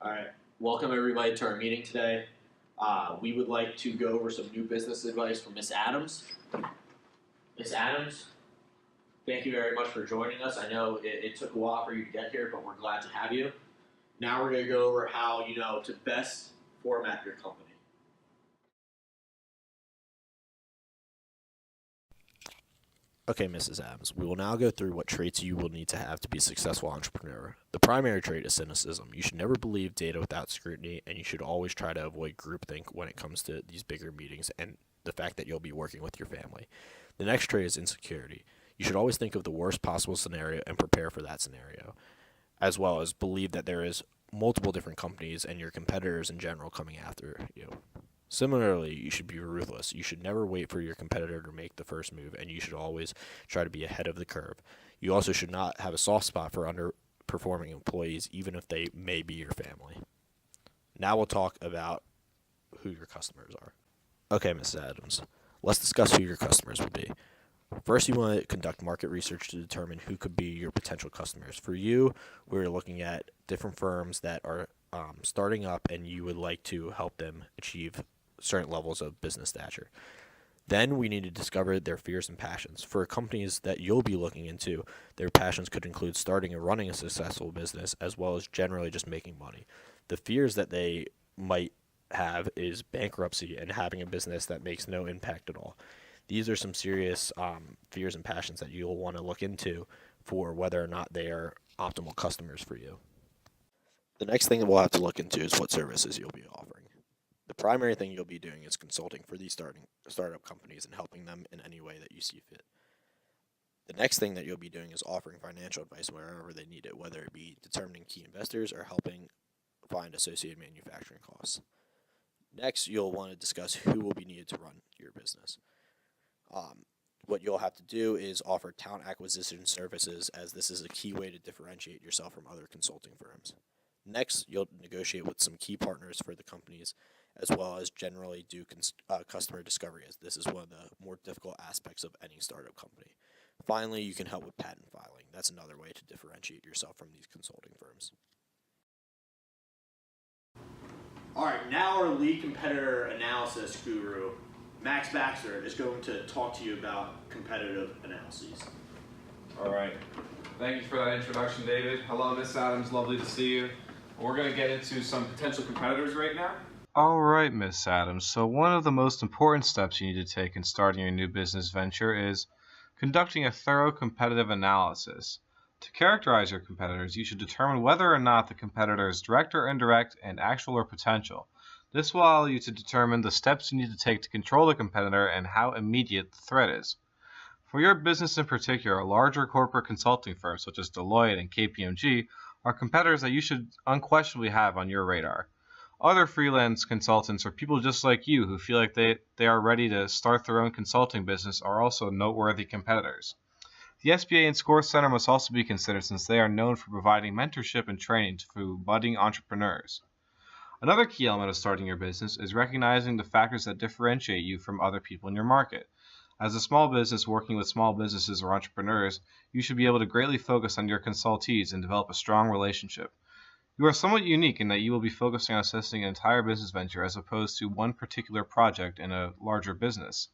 All right, welcome everybody to our meeting today. We would like to go over some new business advice from Miss Adams. Miss Adams, thank you very much for joining us. I know it took a while for you to get here, but we're glad to have you. Now we're going to go over how to best format your company. Okay, Mrs. Adams, we will now go through what traits you will need to have to be a successful entrepreneur. The primary trait is cynicism. You should never believe data without scrutiny, and you should always try to avoid groupthink when it comes to these bigger meetings and the fact that you'll be working with your family. The next trait is insecurity. You should always think of the worst possible scenario and prepare for that scenario, as well as believe that there is multiple different companies and your competitors in general coming after you. Similarly, you should be ruthless. You should never wait for your competitor to make the first move, and you should always try to be ahead of the curve. You also should not have a soft spot for underperforming employees, even if they may be your family. Now we'll talk about who your customers are. Okay, Mrs. Adams, let's discuss who your customers will be. First, you want to conduct market research to determine who could be your potential customers. For you, we're looking at different firms that are starting up, and you would like to help them achieve certain levels of business stature. Then we need to discover their fears and passions. For companies that you'll be looking into, their passions could include starting and running a successful business, as well as generally just making money. The fears that they might have is bankruptcy and having a business that makes no impact at all. These are some serious fears and passions that you'll want to look into for whether or not they are optimal customers for you. The next thing that we'll have to look into is what services you'll be offering. The primary thing you'll be doing is consulting for these startup companies and helping them in any way that you see fit. The next thing that you'll be doing is offering financial advice wherever they need it, whether it be determining key investors or helping find associated manufacturing costs. Next, you'll want to discuss who will be needed to run your business. What you'll have to do is offer talent acquisition services, as this is a key way to differentiate yourself from other consulting firms. Next, you'll negotiate with some key partners for the companies, as well as generally do customer discovery, as this is one of the more difficult aspects of any startup company. Finally, you can help with patent filing. That's another way to differentiate yourself from these consulting firms. All right, now our lead competitor analysis guru, Max Baxter, is going to talk to you about competitive analyses. All right. Thank you for that introduction, David. Hello, Miss Adams. Lovely to see you. We're going to get into some potential competitors right now. All right, Miss Adams. So one of the most important steps you need to take in starting your new business venture is conducting a thorough competitive analysis. To characterize your competitors, you should determine whether or not the competitor is direct or indirect and actual or potential. This will allow you to determine the steps you need to take to control the competitor and how immediate the threat is. For your business in particular, larger corporate consulting firms such as Deloitte and KPMG are competitors that you should unquestionably have on your radar. Other freelance consultants or people just like you who feel like they are ready to start their own consulting business are also noteworthy competitors. The SBA and SCORE Center must also be considered, since they are known for providing mentorship and training to budding entrepreneurs. Another key element of starting your business is recognizing the factors that differentiate you from other people in your market. As a small business working with small businesses or entrepreneurs, you should be able to greatly focus on your consultees and develop a strong relationship. You are somewhat unique in that you will be focusing on assessing an entire business venture as opposed to one particular project in a larger business.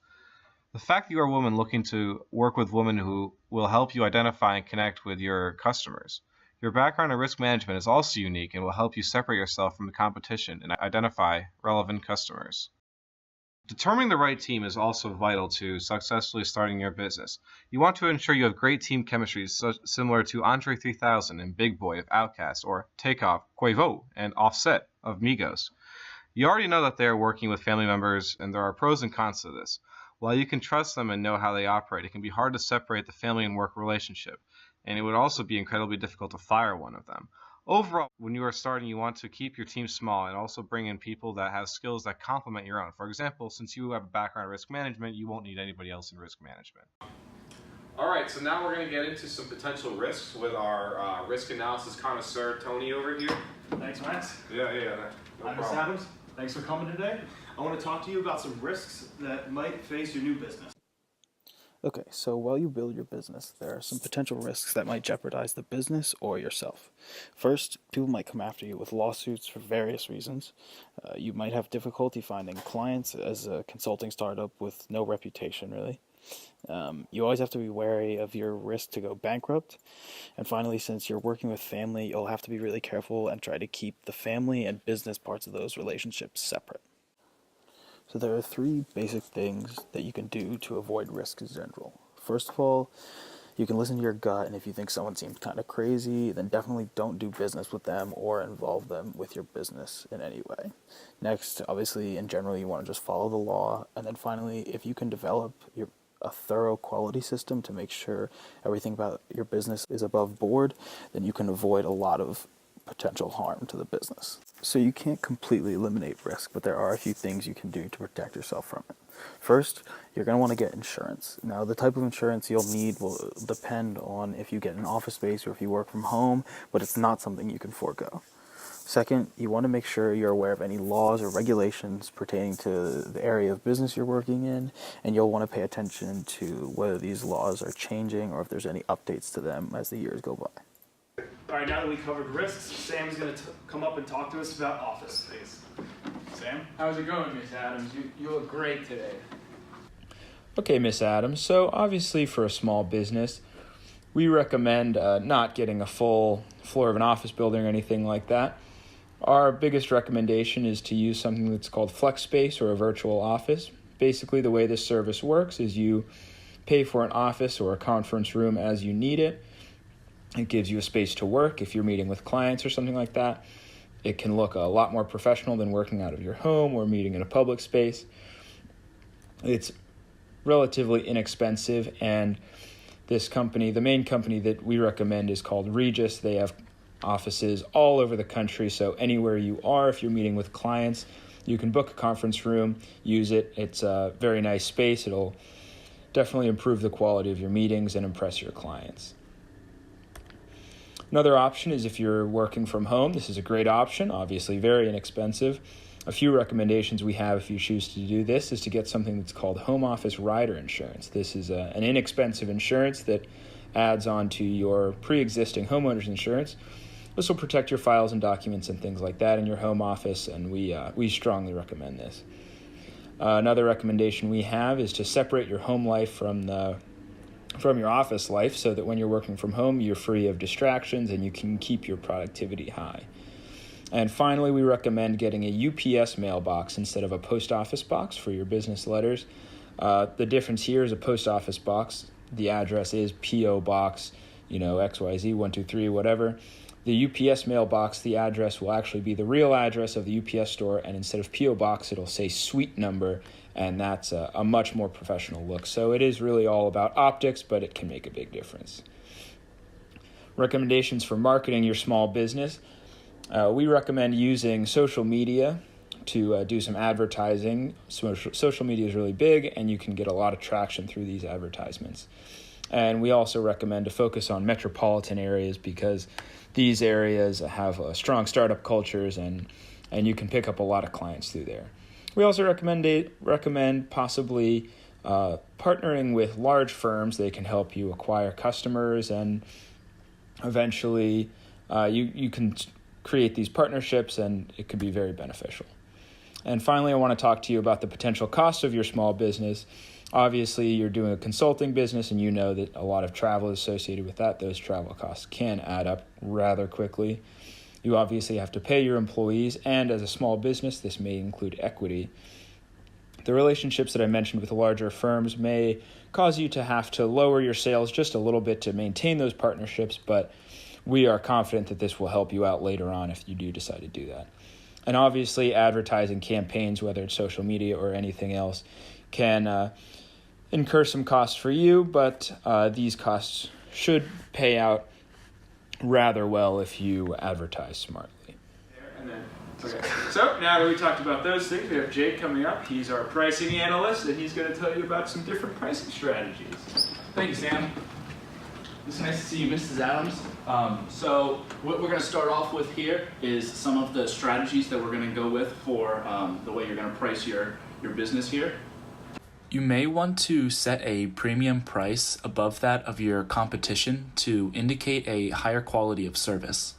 The fact that you are a woman looking to work with women who will help you identify and connect with your customers. Your background in risk management is also unique and will help you separate yourself from the competition and identify relevant customers. Determining the right team is also vital to successfully starting your business. You want to ensure you have great team chemistry similar to Andre 3000 and Big Boy of Outkast, or Takeoff, Quavo, and Offset of Migos. You already know that they are working with family members, and there are pros and cons to this. While you can trust them and know how they operate, it can be hard to separate the family and work relationship, and it would also be incredibly difficult to fire one of them. Overall, when you are starting, you want to keep your team small and also bring in people that have skills that complement your own. For example, since you have a background in risk management, you won't need anybody else in risk management. All right, so now we're going to get into some potential risks with our risk analysis connoisseur, Tony, over here. Thanks, Max. Yeah, Hi, Miss Adams. Thanks for coming today. I want to talk to you about some risks that might face your new business. Okay, so while you build your business, there are some potential risks that might jeopardize the business or yourself. First, people might come after you with lawsuits for various reasons. You might have difficulty finding clients as a consulting startup with no reputation, really. You always have to be wary of your risk to go bankrupt. And finally, since you're working with family, you'll have to be really careful and try to keep the family and business parts of those relationships separate. So there are three basic things that you can do to avoid risk in general. First of all, you can listen to your gut, and if you think someone seems kind of crazy, then definitely don't do business with them or involve them with your business in any way. Next, obviously, in general, you want to just follow the law. And then finally, if you can develop a thorough quality system to make sure everything about your business is above board, then you can avoid a lot of potential harm to the business. So you can't completely eliminate risk, but there are a few things you can do to protect yourself from it. First, you're going to want to get insurance. Now, the type of insurance you'll need will depend on if you get an office space or if you work from home, but it's not something you can forego. Second, you want to make sure you're aware of any laws or regulations pertaining to the area of business you're working in, and you'll want to pay attention to whether these laws are changing or if there's any updates to them as the years go by. All right, now that we covered risks, Sam's going to come up and talk to us about office space. Sam? How's it going, Miss Adams? You look great today. Okay, Miss Adams. So obviously for a small business, we recommend not getting a full floor of an office building or anything like that. Our biggest recommendation is to use something that's called flex space or a virtual office. Basically, the way this service works is you pay for an office or a conference room as you need it. It gives you a space to work if you're meeting with clients or something like that. It can look a lot more professional than working out of your home or meeting in a public space. It's relatively inexpensive, and this company, the main company that we recommend, is called Regus. They have offices all over the country, so anywhere you are, if you're meeting with clients, you can book a conference room, use it. It's a very nice space. It'll definitely improve the quality of your meetings and impress your clients. Another option is if you're working from home. This is a great option, obviously very inexpensive. A few recommendations we have if you choose to do this is to get something that's called home office rider insurance. This is an inexpensive insurance that adds on to your pre-existing homeowner's insurance. This will protect your files and documents and things like that in your home office, and we strongly recommend this. Another recommendation we have is to separate your home life from your office life so that when you're working from home, you're free of distractions and you can keep your productivity high. And finally, we recommend getting a UPS mailbox instead of a post office box for your business letters. The difference here is a post office box. The address is P.O. Box, XYZ, 123, whatever. The UPS mailbox, the address will actually be the real address of the UPS store, and instead of P.O. Box, it'll say suite number, and that's a much more professional look. So it is really all about optics, but it can make a big difference. Recommendations for marketing your small business. We recommend using social media to do some advertising. Social media is really big, and you can get a lot of traction through these advertisements. And we also recommend to focus on metropolitan areas because these areas have strong startup cultures, and you can pick up a lot of clients through there. We also recommend possibly partnering with large firms. They can help you acquire customers, and eventually you can create these partnerships, and it could be very beneficial. And finally, I want to talk to you about the potential cost of your small business. Obviously, you're doing a consulting business, and you know that a lot of travel is associated with that. Those travel costs can add up rather quickly. You obviously have to pay your employees, and as a small business, this may include equity. The relationships that I mentioned with larger firms may cause you to have to lower your sales just a little bit to maintain those partnerships, but we are confident that this will help you out later on if you do decide to do that. And obviously, advertising campaigns, whether it's social media or anything else, can incur some costs for you, but these costs should pay out rather well if you advertise smartly. Okay. So now that we talked about those things, we have Jake coming up. He's our pricing analyst, and he's going to tell you about some different pricing strategies. Thank you, Sam. It's nice to see you, Mrs. Adams. So what we're going to start off with here is some of the strategies that we're going to go with for the way you're going to price your business here. You may want to set a premium price above that of your competition to indicate a higher quality of service.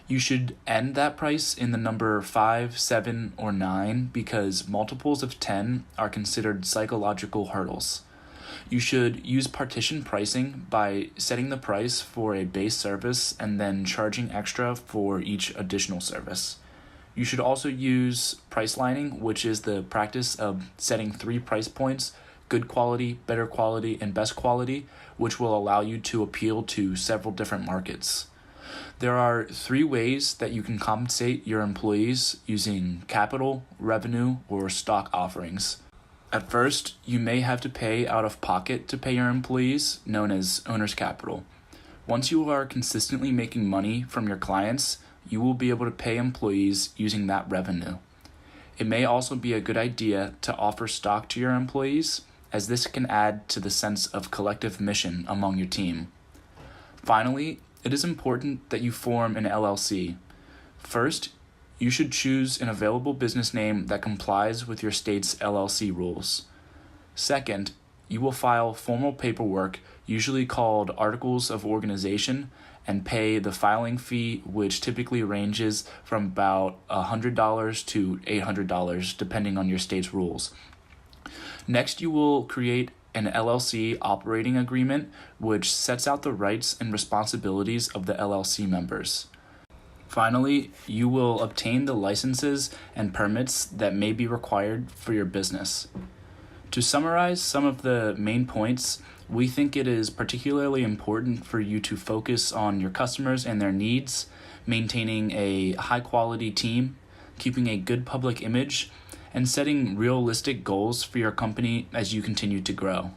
You should end that price in the number 5, 7, or 9 because multiples of 10 are considered psychological hurdles. You should use partition pricing by setting the price for a base service and then charging extra for each additional service. You should also use price lining, which is the practice of setting 3 price points: good quality, better quality, and best quality, which will allow you to appeal to several different markets. There are 3 ways that you can compensate your employees using capital, revenue, or stock offerings. At first, you may have to pay out of pocket to pay your employees, known as owner's capital. Once you are consistently making money from your clients, you will be able to pay employees using that revenue. It may also be a good idea to offer stock to your employees, as this can add to the sense of collective mission among your team. Finally, it is important that you form an LLC. First, you should choose an available business name that complies with your state's LLC rules. Second, you will file formal paperwork, usually called Articles of Organization, and pay the filing fee, which typically ranges from about $100 to $800, depending on your state's rules. Next, you will create an LLC operating agreement, which sets out the rights and responsibilities of the LLC members. Finally, you will obtain the licenses and permits that may be required for your business. To summarize some of the main points, we think it is particularly important for you to focus on your customers and their needs, maintaining a high-quality team, keeping a good public image, and setting realistic goals for your company as you continue to grow.